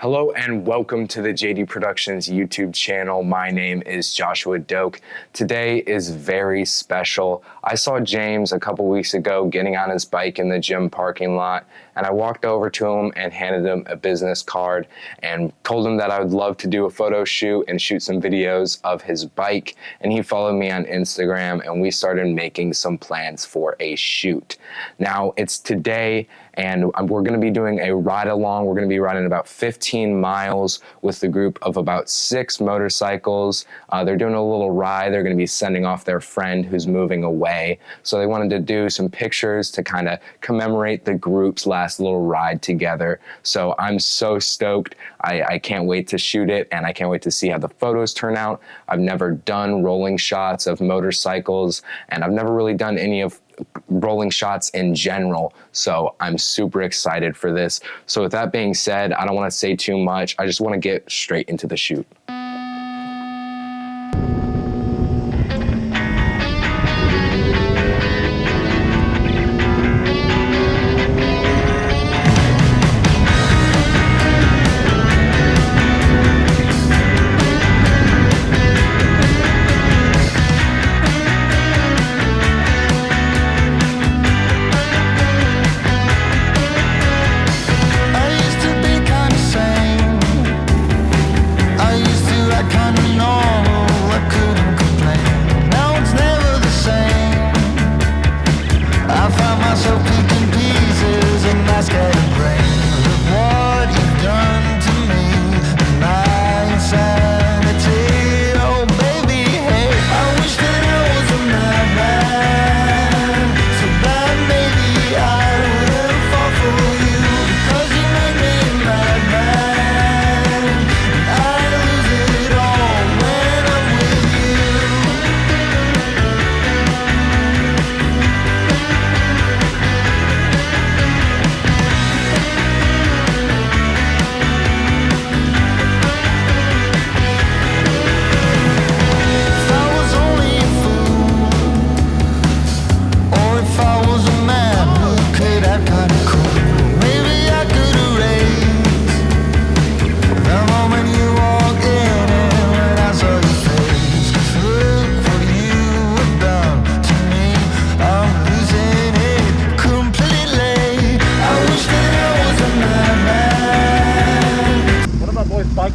Hello and welcome to the JD Productions YouTube channel. My name is Joshua Doak. Today is very special. I saw James a couple weeks ago getting on his bike in the gym parking lot, and I walked over to him and handed him a business card and told him that I would love to do a photo shoot and shoot some videos of his bike. And he followed me on Instagram and we started making some plans for a shoot. Now it's today and we're gonna be doing a ride along. We're gonna be riding about 15 miles with a group of about 6 motorcycles. They're doing a little ride. They're gonna be sending off their friend who's moving away. So they wanted to do some pictures to kind of commemorate the group's last little ride together. So I'm so stoked. I can't wait to shoot it, and I can't wait to see how the photos turn out. I've never done rolling shots of motorcycles, and I've never really done any of rolling shots in general, so I'm super excited for this. So with that being said, I don't want to say too much. I just want to get straight into the shoot.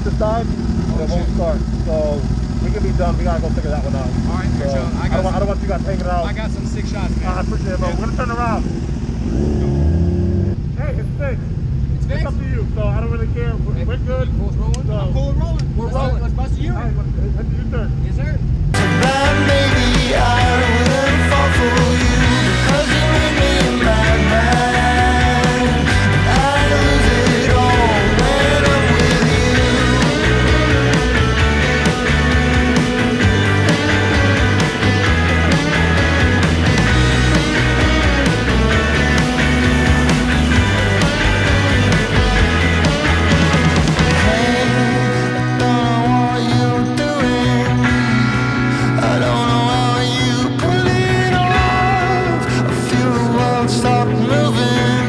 This side, it won't start. So we can be done. We gotta go figure that one out. All right, for sure. I don't want you guys hanging out. I got some sick shots, man. I appreciate it, bro. We're gonna turn around. Hey, it's fixed. It's up to you. So I don't really care. We're good. Cool's rolling. So, I'm cool with rolling. We're rolling. Let's bust a U. All right, let's do your turn. Yes, sir. Maybe I wouldn't fall for you because you made me a madman. I lose it all when I'm with you. Stop moving.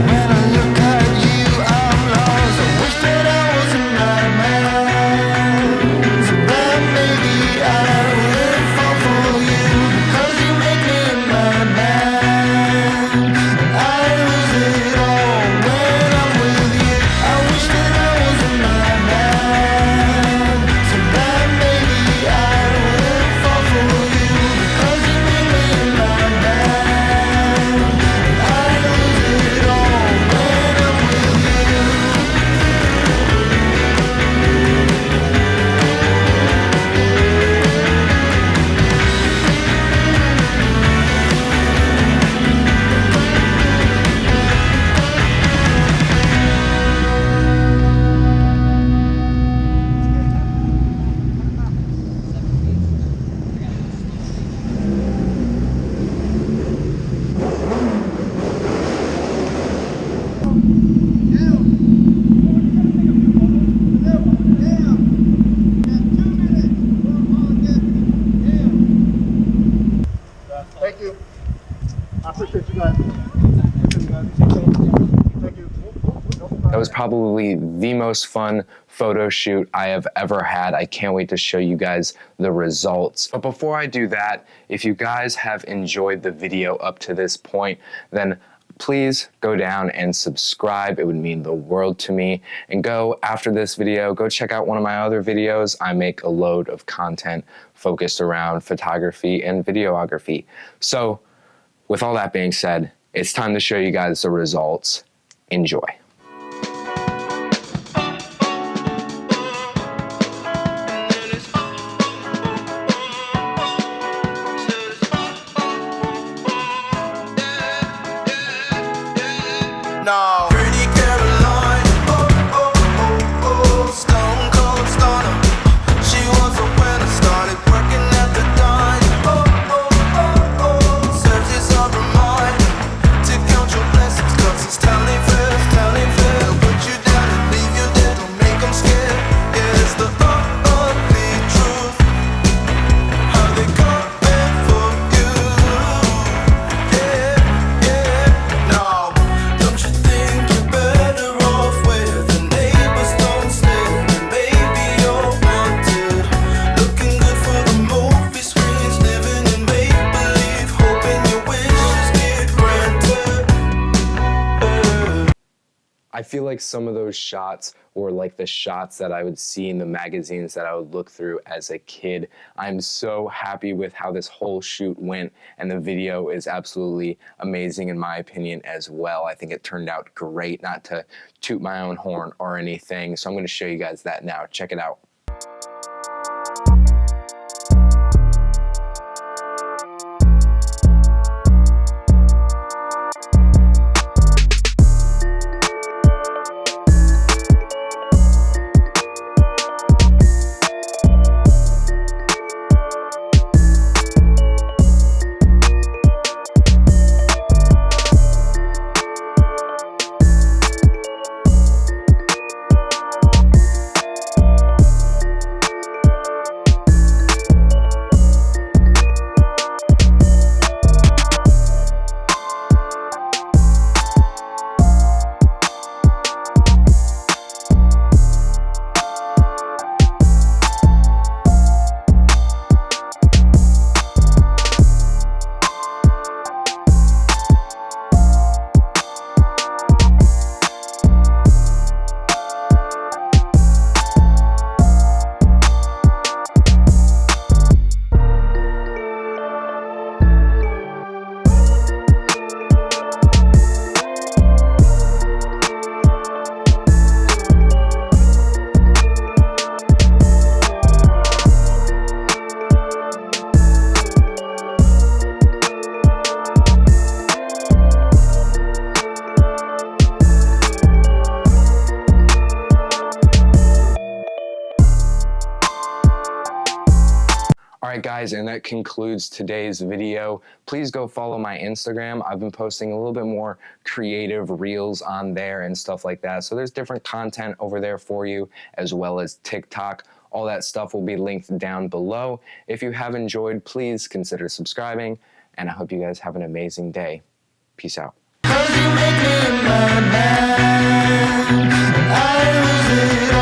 When I look at you, I'm lost. I wish that I was a madman, so that maybe I would fall for you because you make me a madman. I lose it all when I'm with you. I wish that I was a madman, so that maybe I would fall for you because you make me a madman. Thank you. I appreciate you guys. Thank you. That was probably the most fun photo shoot I have ever had. I can't wait to show you guys the results. But before I do that, if you guys have enjoyed the video up to this point, then please go down and subscribe. It would mean the world to me. And go after this video, go check out one of my other videos. I make a load of content focused around photography and videography. So with all that being said, it's time to show you guys the results. Enjoy. No. Pretty Caroline, oh, oh, oh, oh, stone cold stunner. She was a winner, started working at the dime. Oh, oh, oh, oh, serves as a reminder to count your blessings, 'cause it's telling fast, telling fast. They'll put you down and leave you there, don't make them scared. Yeah, it's the ugly truth, how they coming for you. Yeah, yeah, no. Don't you think you're better off where the neighbors don't stare? Maybe you're wanted, looking good for the movie screens, living in make-believe, hoping your wishes get granted. I feel like some of those shots were like the shots that I would see in the magazines that I would look through as a kid. I'm so happy with how this whole shoot went, and the video is absolutely amazing in my opinion as well. I think it turned out great, not to toot my own horn or anything. So I'm going to show you guys that now. Check it out. Alright guys, and that concludes today's video. Please go follow my Instagram. I've been posting a little bit more creative reels on there and stuff like that. So there's different content over there for you, as well as TikTok. All that stuff will be linked down below. If you have enjoyed, please consider subscribing, and I hope you guys have an amazing day. Peace out. 'Cause you make me my man, I lose it.